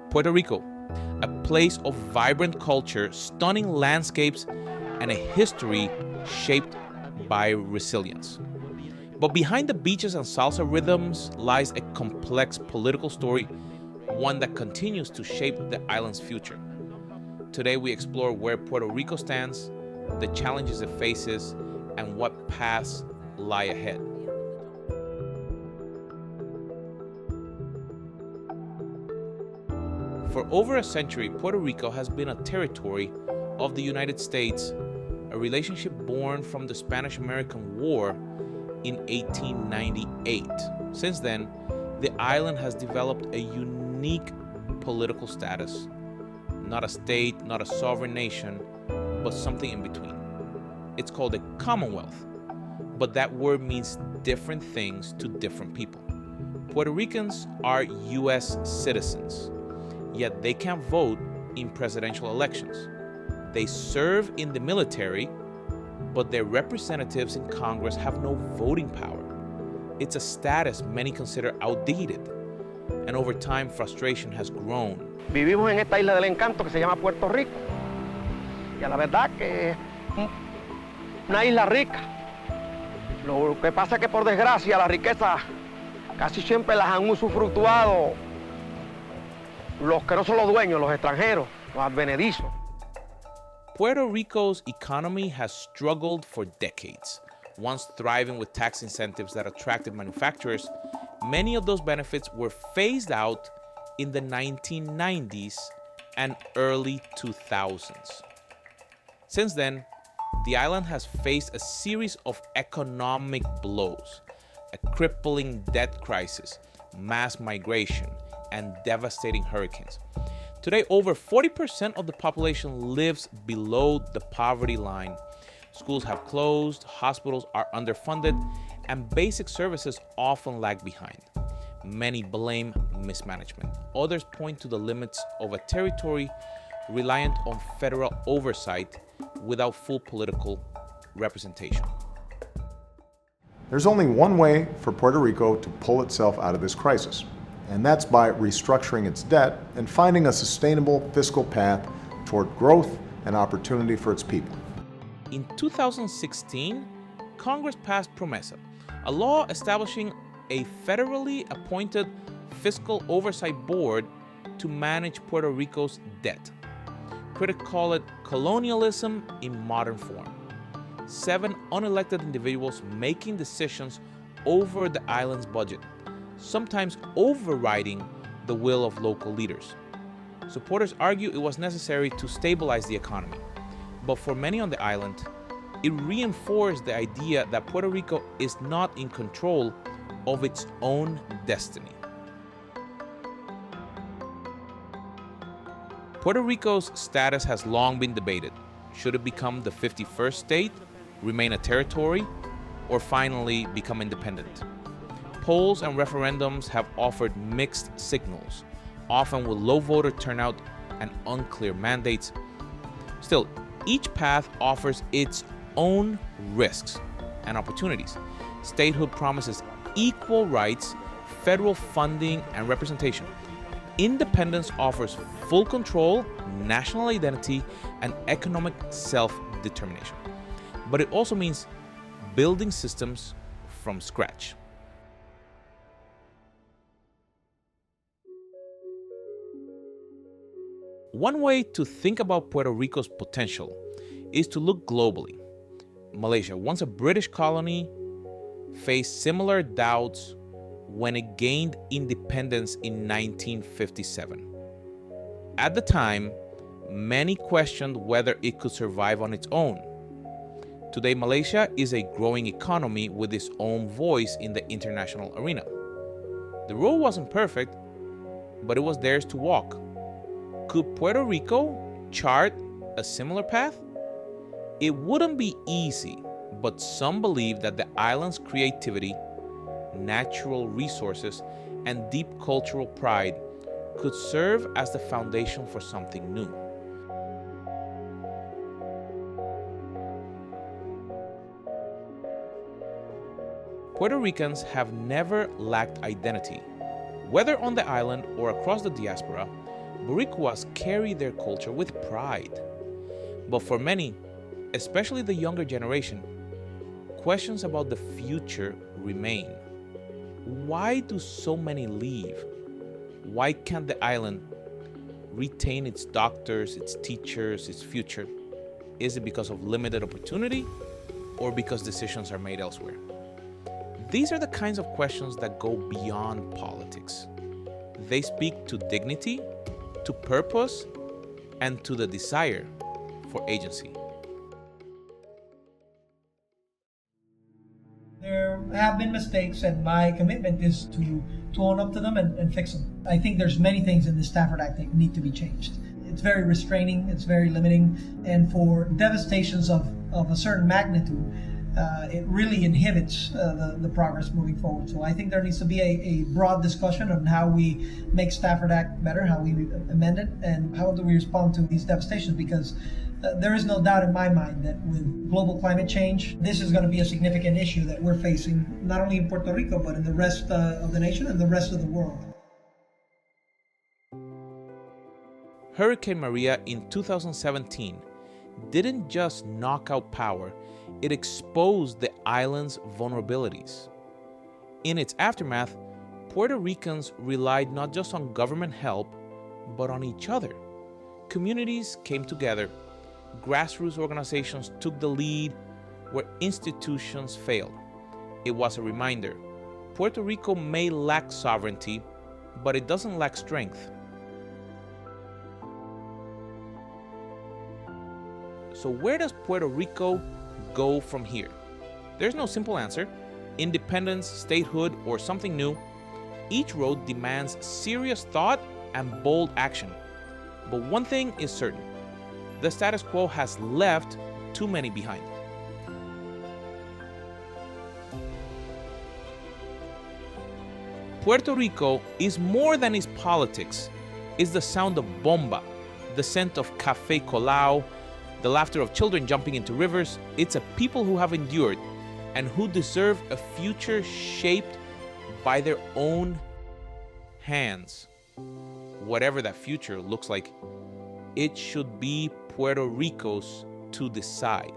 Puerto Rico, a place of vibrant culture, stunning landscapes, and a history shaped by resilience. But behind the beaches and salsa rhythms lies a complex political story, one that continues to shape the island's future. Today we explore where Puerto Rico stands, the challenges it faces, and what paths lie ahead. For over a century, Puerto Rico has been a territory of the United States, a relationship born from the Spanish-American War in 1898. Since then, the island has developed a unique political status, not a state, not a sovereign nation, but something in between. It's called a Commonwealth, but that word means different things to different people. Puerto Ricans are U.S. citizens, yet they can't vote in presidential elections. They serve in the military, but their representatives in Congress have no voting power. It's a status many consider outdated, and over time frustration has grown. Vivimos en esta isla del encanto que se llama Puerto Rico, y a la verdad que es una isla rica. Lo que pasa es que por desgracia la riqueza casi siempre las han usufructuado los que no son los dueños, los extranjeros, los advenedizos. Puerto Rico's economy has struggled for decades. Once thriving with tax incentives that attracted manufacturers, many of those benefits were phased out in the 1990s and early 2000s. Since then, the island has faced a series of economic blows, a crippling debt crisis, mass migration, and devastating hurricanes. Today, over 40% of the population lives below the poverty line. Schools have closed, hospitals are underfunded, and basic services often lag behind. Many blame mismanagement. Others point to the limits of a territory reliant on federal oversight without full political representation. There's only one way for Puerto Rico to pull itself out of this crisis, and that's by restructuring its debt and finding a sustainable fiscal path toward growth and opportunity for its people. In 2016, Congress passed PROMESA, a law establishing a federally appointed fiscal oversight board to manage Puerto Rico's debt. Critics call it colonialism in modern form. 7 unelected individuals making decisions over the island's budget, sometimes overriding the will of local leaders. Supporters argue it was necessary to stabilize the economy, but for many on the island, it reinforced the idea that Puerto Rico is not in control of its own destiny. Puerto Rico's status has long been debated. Should it become the 51st state, remain a territory, or finally become independent? Polls and referendums have offered mixed signals, often with low voter turnout and unclear mandates. Still, each path offers its own risks and opportunities. Statehood promises equal rights, federal funding, and representation. Independence offers full control, national identity, and economic self-determination. But it also means building systems from scratch. One way to think about Puerto Rico's potential is to look globally. Malaysia, once a British colony, faced similar doubts when it gained independence in 1957. At the time, many questioned whether it could survive on its own. Today, Malaysia is a growing economy with its own voice in the international arena. The road wasn't perfect, but it was theirs to walk. Could Puerto Rico chart a similar path? It wouldn't be easy, but some believe that the island's creativity, natural resources, and deep cultural pride could serve as the foundation for something new. Puerto Ricans have never lacked identity. Whether on the island or across the diaspora, Boricuas carry their culture with pride. But for many, especially the younger generation, questions about the future remain. Why do so many leave? Why can't the island retain its doctors, its teachers, its future? Is it because of limited opportunity or because decisions are made elsewhere? These are the kinds of questions that go beyond politics. They speak to dignity, to purpose, and to the desire for agency. There have been mistakes, and my commitment is to own up to them and fix them. I think there's many things in the Stafford Act that need to be changed. It's very restraining, it's very limiting, and for devastations of a certain magnitude, it really inhibits the progress moving forward. So I think there needs to be a broad discussion on how we make Stafford Act better, how we amend it, and how do we respond to these devastations, because there is no doubt in my mind that with global climate change, this is going to be a significant issue that we're facing, not only in Puerto Rico, but in the rest of the nation and the rest of the world. Hurricane Maria in 2017 didn't just knock out power, it exposed the island's vulnerabilities. In its aftermath, Puerto Ricans relied not just on government help, but on each other. Communities came together, grassroots organizations took the lead where institutions failed. It was a reminder: Puerto Rico may lack sovereignty, but it doesn't lack strength. So where does Puerto Rico go from here? There's no simple answer. Independence, statehood, or something new. Each road demands serious thought and bold action. But one thing is certain: the status quo has left too many behind. Puerto Rico is more than its politics. It's the sound of bomba, the scent of café colao, the laughter of children jumping into rivers. It's a people who have endured and who deserve a future shaped by their own hands. Whatever that future looks like, it should be Puerto Rico's to decide.